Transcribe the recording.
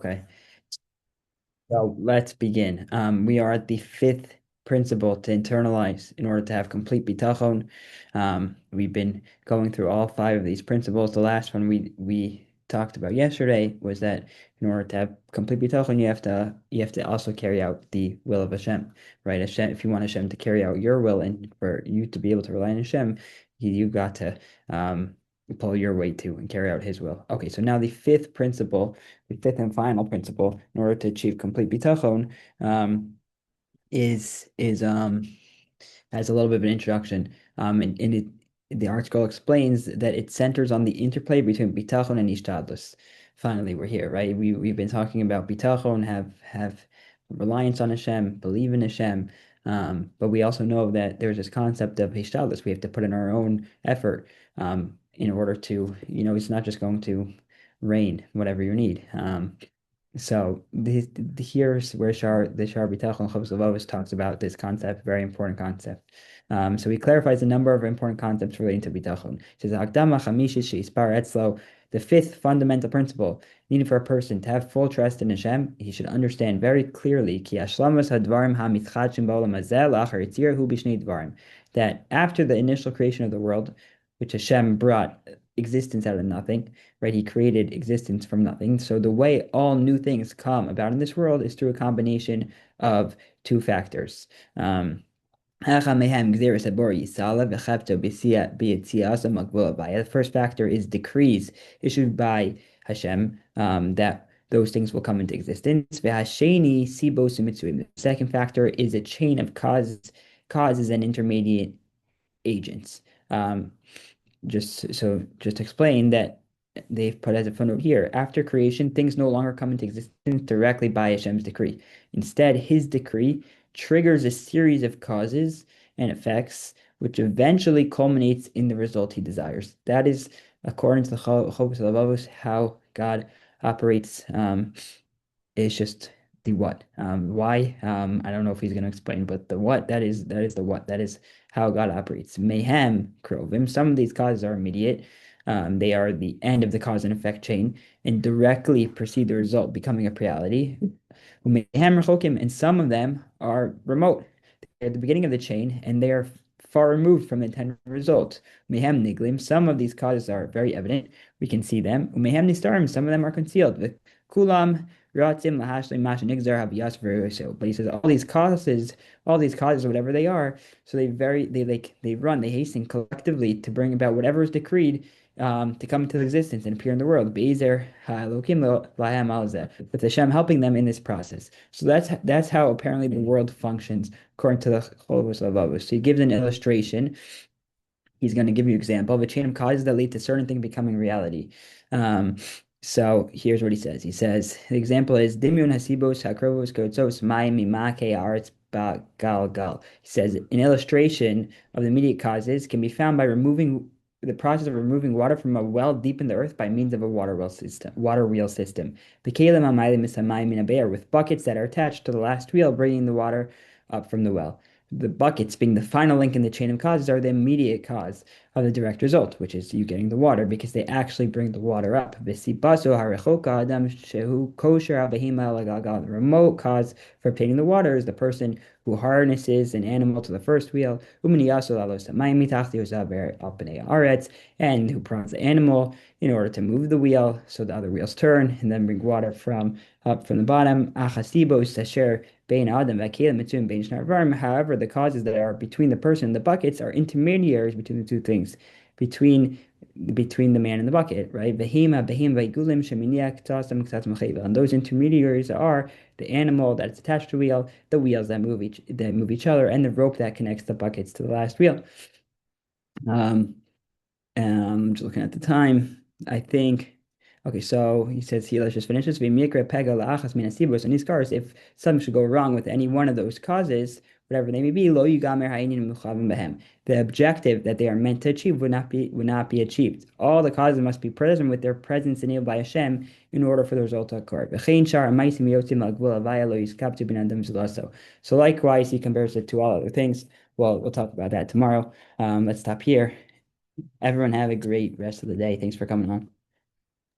Okay, so let's begin. We are at the fifth principle to internalize in order to have complete bitachon. We've been going through all five of these principles. The last one we talked about yesterday was that in order to have complete bitachon, you have to also carry out the will of Hashem, right? Hashem, if you want Hashem to carry out your will and for you to be able to rely on Hashem, you've got to pull your weight too and carry out His will. Okay, so now the fifth principle, the fifth and final principle in order to achieve complete bitachon, um, is has a little bit of an introduction. And the article explains that it centers on the interplay between bitachon and ishtadlus. Finally, we're here, right? We've been talking about bitachon, have reliance on Hashem, believe in Hashem, but we also know that there's this concept of ishtadlus. We have to put in our own effort in order to, it's not just going to rain whatever you need. So here's where the Shaar Bitachon Chovos talks about this concept, very important concept. So he clarifies a number of important concepts relating to Bitachon. He says, "Hakdama chamishis she'ispar etzlo," the fifth fundamental principle needed for a person to have full trust in Hashem. He should understand very clearly ki hashlamas hadvarim hamitchadshim ba'olam hazeh la'achar yitzirahu b'shnei dvarim, that after the initial creation of the world, which Hashem brought existence out of nothing, right? He created existence from nothing. So the way all new things come about in this world is through a combination of two factors. The first factor is decrees issued by Hashem, that those things will come into existence. The second factor is a chain of causes and intermediate agents. Just explain that they've put as a footnote here. After creation, things no longer come into existence directly by Hashem's decree. Instead, His decree triggers a series of causes and effects, which eventually culminates in the result He desires. That is, according to the Chovos HaLevavos, how God operates. It's just the what. Why? I don't know if he's going to explain, but the what, that is the what. That is how God operates. Mayhem, Krovim. Some of these causes are immediate. They are the end of the cause and effect chain and directly precede the result becoming a reality. Mayhem Rechokim, and some of them are remote. They're at the beginning of the chain and they are far removed from the intended result. Mayhem Niglim, some of these causes are very evident. We can see them. Mayhem Nistarim, some of them are concealed. Kulam but he says all these causes, whatever they are, so they hasten collectively to bring about whatever is decreed to come into existence and appear in the world. With Hashem helping them in this process. So that's how apparently the world functions according to the Chovos HaLevavos. So he gives an illustration. He's going to give you an example of a chain of causes that lead to certain things becoming reality. So here's what he says. He says the example is Dimyun hasibos hakrovos kotzos mayim mimake aretz gal. He says an illustration of the immediate causes can be found by removing the process of removing water from a well deep in the earth by means of a water wheel system. The kelim hamaylim misamayim min habe'er, with buckets that are attached to the last wheel, bringing the water up from the well. The buckets, being the final link in the chain of causes, are the immediate cause of the direct result, which is you getting the water, because they actually bring the water up. The remote cause for obtaining the water is the person who harnesses an animal to the first wheel, and who prods the animal in order to move the wheel so the other wheels turn and then bring water from up from the bottom. However, the causes that are between the person and the buckets are intermediaries between the two things, between the man and the bucket, right? And those intermediaries are the animal that's attached to the wheel, the wheels that move each other, and the rope that connects the buckets to the last wheel. Just looking at the time, I think. Okay, so he says here, let's just finish this. In these cars, if something should go wrong with any one of those causes, whatever they may be, the objective that they are meant to achieve would not be achieved. All the causes must be present with their presence enabled by Hashem in order for the result to occur. So likewise, he compares it to all other things. Well, we'll talk about that tomorrow. Let's stop here. Everyone have a great rest of the day. Thanks for coming on.